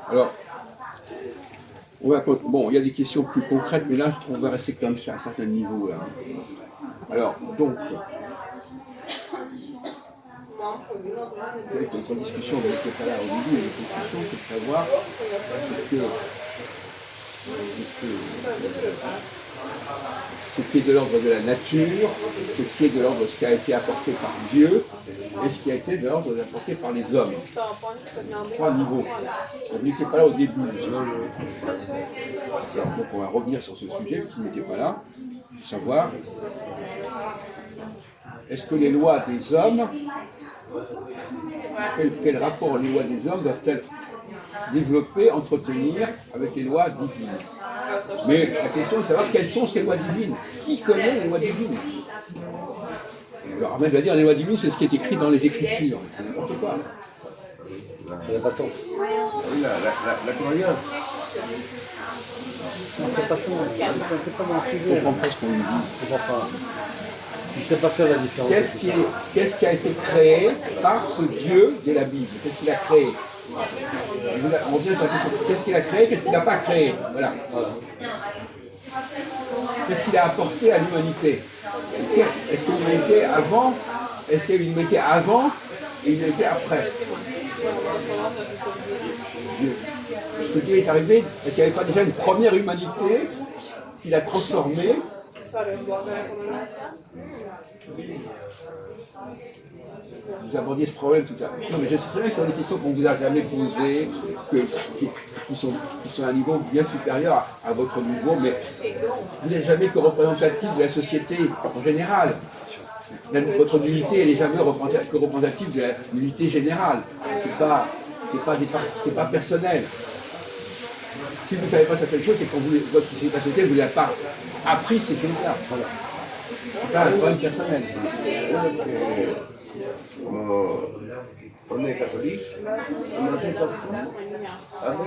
Alors, bon, il y a des questions plus concrètes, mais là, je trouve qu'on va rester comme ça, à un certain niveau. Là. Alors, donc, vous savez que notre discussion, vous n'étiez pas là au début, mais notre discussion, c'est de savoir ce qui est de l'ordre de la nature, ce qui est de l'ordre de ce qui a été apporté par Dieu, et ce qui a été de l'ordre apporté par les hommes. 3 niveaux. Vous n'étiez pas là au début. Alors, donc on va revenir sur ce sujet, vous n'étiez pas là, savoir, est-ce que les lois des hommes, quel rapport les lois des hommes doivent-elles développer, entretenir avec les lois divines? Mais la question est de savoir quelles sont ces lois divines. Qui connaît les lois divines? Alors Ahmed va dire les lois divines, c'est ce qui est écrit dans les Écritures. C'est n'importe quoi. Ça n'a pas de sens. La croyance. Non, c'est pas ça. C'est pas mon sujet. Je ne comprends pas ce qu'on lui dit. Je comprends pas. Tu ne sais pas faire la différence. Qu'est-ce qui a été créé par ce Dieu de la Bible? Qu'est-ce qu'il a créé? On revient sur la question. Qu'est-ce qu'il a créé? Qu'est-ce qu'il n'a pas créé? Voilà. Qu'est-ce qu'il a apporté à l'humanité? Est-ce que l'humanité avant? Est-ce qu'il y a une humanité avant et une humanité après? Est-ce que Dieu est arrivé? Est-ce qu'il n'y avait pas déjà une première humanité qu'il a transformée? Vous abordiez ce problème tout à l'heure. Non, mais je sais très bien que ce sont des questions qu'on ne vous a jamais posées, qui sont à un niveau bien supérieur à votre niveau, mais vous n'êtes jamais que représentatif de la société en général. Votre unité, elle n'est jamais que représentative de l'unité générale. C'est pas personnel. Si vous ne savez pas certaines choses, c'est que votre société ne vous a pas appris ces choses-là. Voilà. C'est pas un problème personnel. On est catholique, on enseigne partout avec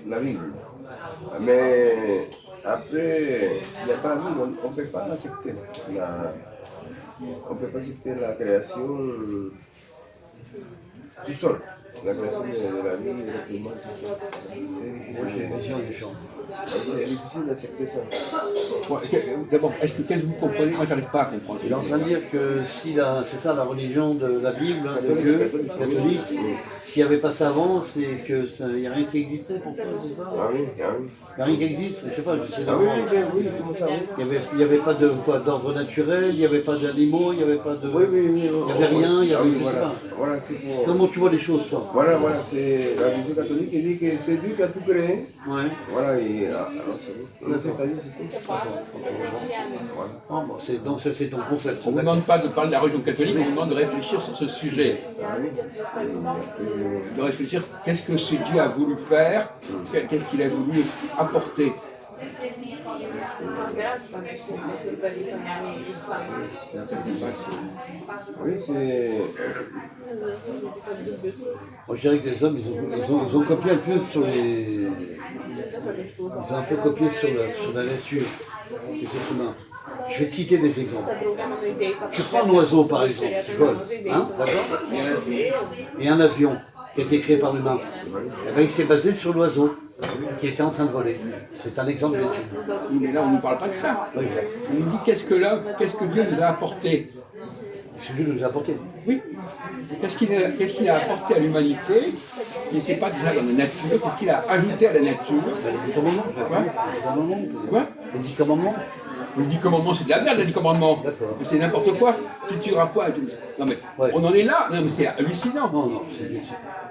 la Bible. Mais après, s'il n'y a pas la Bible, on ne peut pas accepter on ne peut pas accepter la création tout seul. La création de la vie, de la climat, tout ça. C'est difficile d'accepter ça. D'abord, qu'est-ce que vous comprenez? Moi, je n'arrive pas à comprendre. Il est en train de dire que si c'est ça la religion de la Bible, de Dieu, catholique, s'il n'y avait pas ça avant, c'est qu'il n'y a rien qui existait pour toi, c'est ça? Ah oui, ah oui. Il n'y a rien qui existe, je ne sais pas, j'essaie Ah de oui, voir. oui, comment ça, oui. Il n'y avait pas d'ordre naturel, il n'y avait pas d'animaux, il n'y avait pas de... Oui, Il n'y avait rien, il y avait... oui, je sais voilà. pas. Voilà, c'est pour... Comment tu vois les choses, toi? Voilà, c'est la religion catholique qui dit que c'est Dieu qui a tout créé. Ouais. Voilà, et alors c'est bon. On a fait ça, c'est ça. Ah, bon, donc ça c'est ton concept. On ne vous demande pas de parler de la religion catholique, on vous demande de réfléchir sur ce sujet. De réfléchir, qu'est-ce que ce Dieu a voulu faire, qu'est-ce qu'il a voulu apporter. Oui, c'est... Moi, je dirais que les hommes, ils ont copié un peu sur les... Ils ont un peu copié sur la nature des êtres humains. Je vais te citer des exemples. Tu prends un oiseau, par exemple, qui vole, hein, d'accord? Et un avion qui a été créé par l'humain. Eh ben, il s'est basé sur l'oiseau qui était en train de voler. C'est un exemple d'étude. Oui, mais là, on ne nous parle pas de ça. Oui. On nous dit qu'est-ce que Dieu nous a apporté. Ce que Dieu nous a apporté. Oui. Qu'est-ce qu'il a apporté à l'humanité qui n'était pas déjà dans la nature? Qu'est-ce qu'il a ajouté à la nature? Les 10 commandements. Quoi? Les 10 commandements. Les 10 commandements, c'est de la merde, les 10 commandements. D'accord. C'est n'importe quoi. Tu tueras pas. Non mais, Ouais. on en est là. Non mais c'est hallucinant. Non,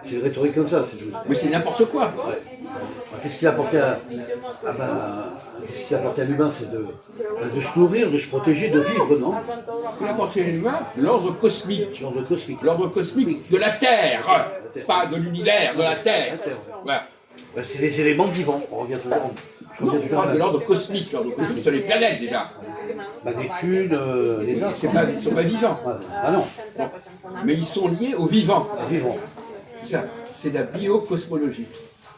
c'est une rhétorique comme ça, c'est tout. Mais c'est n'importe quoi. Ouais. Qu'est-ce qu'il a apporté à... qu'est-ce qu'il a apporté à l'humain? C'est de se nourrir, de se protéger, de vivre, non? Il a apporté à l'humain l'ordre cosmique. L'ordre cosmique. L'ordre cosmique de la Terre. Pas de l'univers, de la Terre. Voilà. Ben, c'est les éléments vivants. On revient toujours. Non, on parle de l'ordre cosmique. L'ordre cosmique sur les planètes déjà. Ben, Neptune, les astres. Ils ne sont pas vivants. Ah non, Mais ils sont liés aux vivants. vivants. C'est ça. C'est de la biocosmologie.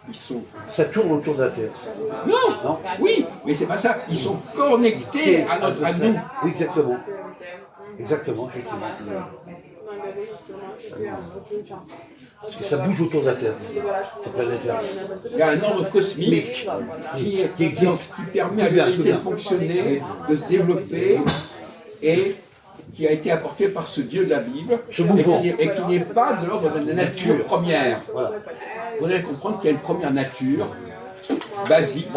Ils sont... Ça tourne autour de la Terre. Non. Oui, mais c'est pas ça. Ils sont connectés à nous. Oui, exactement. Exactement, effectivement. Parce que ça bouge autour de la Terre, ces planètes-là. Il y a un ordre cosmique qui existe, qui permet à l'humanité de fonctionner, de se développer et qui a été apporté par ce Dieu de la Bible et qui n'est pas de l'ordre de la nature première. Voilà. Vous devez comprendre qu'il y a une première nature basique,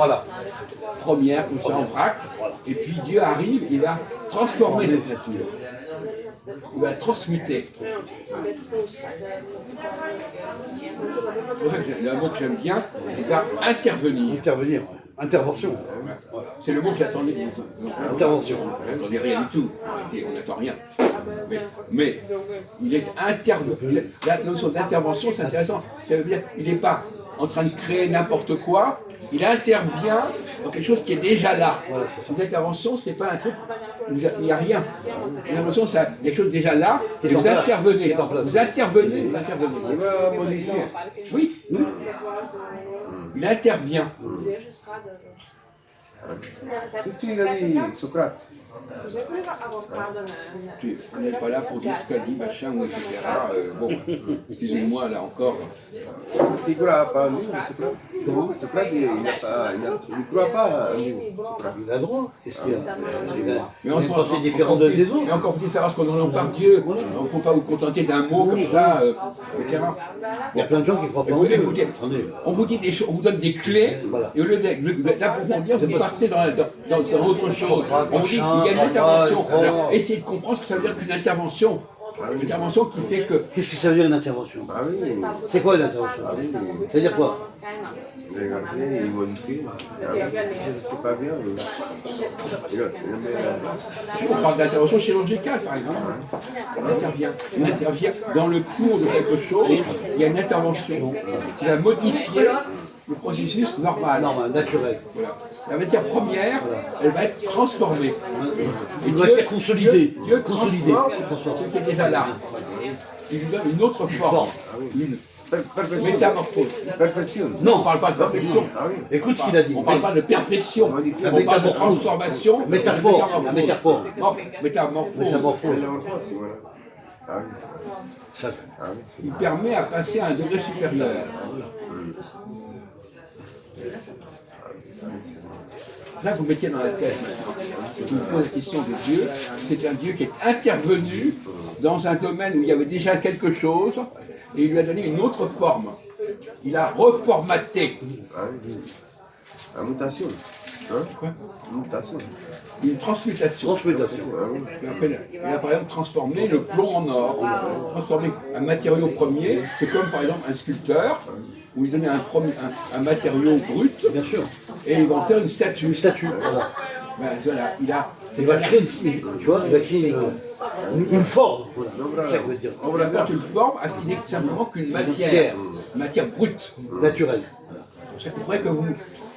première, comme ça en vrac, et puis Dieu arrive, il va transformer cette nature. Il va la transmuter. Il y a un mot que j'aime bien, il va intervenir. Intervenir, ouais. Intervention. C'est le mot que j'attendais. Intervention. On n'attendait rien du tout. On n'attend rien. Mais il est intervenu. La notion d'intervention, c'est intéressant. Ça veut dire qu'il n'est pas en train de créer n'importe quoi. Il intervient dans quelque chose qui est déjà là. Une intervention, c'est pas un truc, il n'y a rien. Une intervention, c'est quelque chose déjà là, et vous intervenez. Vous intervenez, vous intervenez. Il va modifier. Oui. Il intervient. Qu'est-ce qu'il a dit, Socrate? Tu n'es pas là pour dire ce qu'a dit machin ou etc. Bon, excusez-moi là encore. Est-ce qu'il ne croit pas en nous, Socrate? Comment? Socrate, il ne croit pas en nous. Socrate. Il a le droit. Qu'est-ce qu'il y a? Mais une pensée différente des autres. Mais encore faut-il savoir ce qu'on entend par Dieu. Il ne faut pas vous contenter d'un mot comme ça, etc. Il y a plein de gens qui croient pas en Dieu. Écoutez, on vous dit des choses, on vous donne des clés, et au lieu d'approfondir, vous partez dans autre chose. On vous dit qu'il y a une intervention. Alors, essayez de comprendre ce que ça veut dire qu'une intervention. Une intervention qui fait que. Qu'est-ce que ça veut dire une intervention? Ah oui, C'est quoi une intervention? Ça veut dire quoi? regardez, il modifie. Ah oui, c'est pas bien. On parle d'intervention chirurgicale, par exemple. On intervient dans le cours de quelque chose, il y a une intervention qui va modifier le processus normal. Normal, naturel. Voilà. La matière première, elle va être transformée. Il doit être consolidé. Dieu transforme ce qui est déjà là. Il lui donne une autre forme, une métamorphose. Perfection. Non, on ne parle pas de perfection. Écoute ce qu'il a dit. On ne parle pas de perfection. On parle de transformation. Métaphore. La métaphore. Non, métamorphose. Métamorphose. Voilà. Ah oui. Ça. Ah oui, c'est Il permet à passer à un degré supérieur. Là, vous mettez dans la tête maintenant. Je vous pose la question de Dieu. C'est un Dieu qui est intervenu dans un domaine où il y avait déjà quelque chose et il lui a donné une autre forme. Il a reformaté. Ah oui. La mutation. Hein? Quoi? Mutation. Une transmutation. Transmutation. Il a par exemple transformé le plomb en or, transformé un matériau premier, c'est comme par exemple un sculpteur, où il donnait un matériau brut, Bien sûr. et il va en faire une statue. Une statue. Voilà. Ben, voilà, Il va créer une forme. Voilà. C'est ça que je veux dire. on apporte une forme à ce qui n'est simplement qu'une matière brute. Naturelle. C'est vrai que vous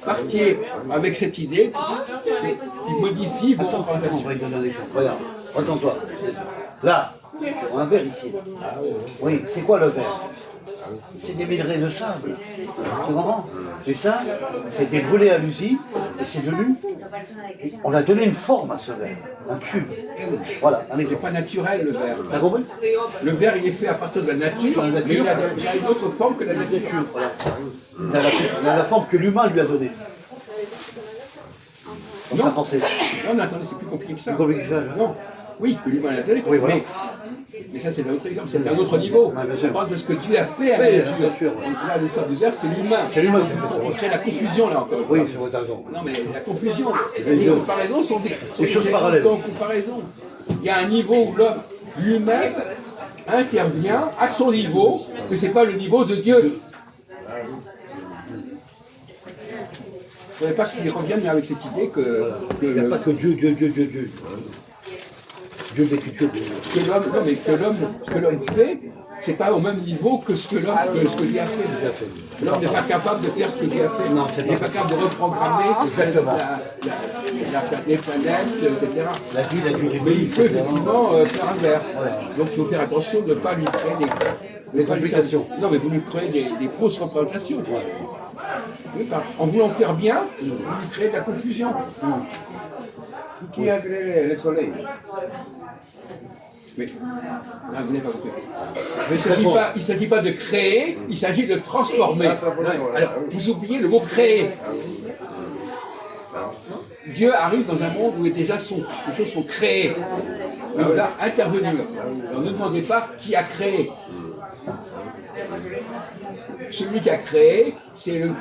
partiez avec cette idée qui modifie vos Attends, on représentations. va lui donner un exemple. Regarde, attends-toi. Là, on a un verre ici. Oui, c'est quoi le verre? C'est des minerais de sable. Tu comprends? Et ça, c'était brûlé à l'usine et c'est devenu. On a donné une forme à ce verre, un tube. Voilà, un C'est exemple. pas naturel le verre. T'as compris? Le verre il est fait à partir de la nature, mais il a une autre forme que la nature. T'as la forme que l'humain lui a donnée. Dans sa pensée. Non, mais attendez, c'est plus compliqué que ça. Plus compliqué que ça, là. Non, oui, que l'humain l'a donné. Oui, voilà. Mais ça, c'est un autre exemple, c'est un autre niveau. bien sûr. On parle de ce que Dieu a fait à la nature. Bien sûr. Donc là, le sort du verre, c'est l'humain. C'est l'humain qui fait ça. On crée la confusion, là, encore. Oui, c'est votre argent. Non, mais la confusion. Bien Les sûr. comparaisons sont Des choses parallèles. En comparaison. Il y a un niveau où l'homme lui-même intervient à son niveau, mais ce n'est pas le niveau de Dieu. Il ne faudrait pas qu'il revienne avec cette idée que Il n'y a pas que Dieu. Dieu de l'écriture. l'homme, non, mais ce que l'homme fait, c'est pas au même niveau que ce que Dieu a fait. L'homme n'est pas capable de faire ce que Dieu a fait. Non, c'est il n'est pas pas capable de reprogrammer Exactement. les planètes, etc. La vie, la durée de Mais vie, il peut etc. effectivement faire un verre. Donc il faut faire attention de ne pas lui créer Des complications. Non, mais vous lui créez des fausses représentations. Oui, en voulant faire bien, vous lui créez de la confusion. Qui a créé le soleil? Mais là, vous n'avez pas compris. Il ne s'agit pas de créer, il s'agit de transformer. Alors, vous oubliez le mot créer. Dieu arrive dans un monde où déjà les choses sont créées. Il va intervenir. Alors, ne demandez pas qui a créé. Celui qui a créé, c'est le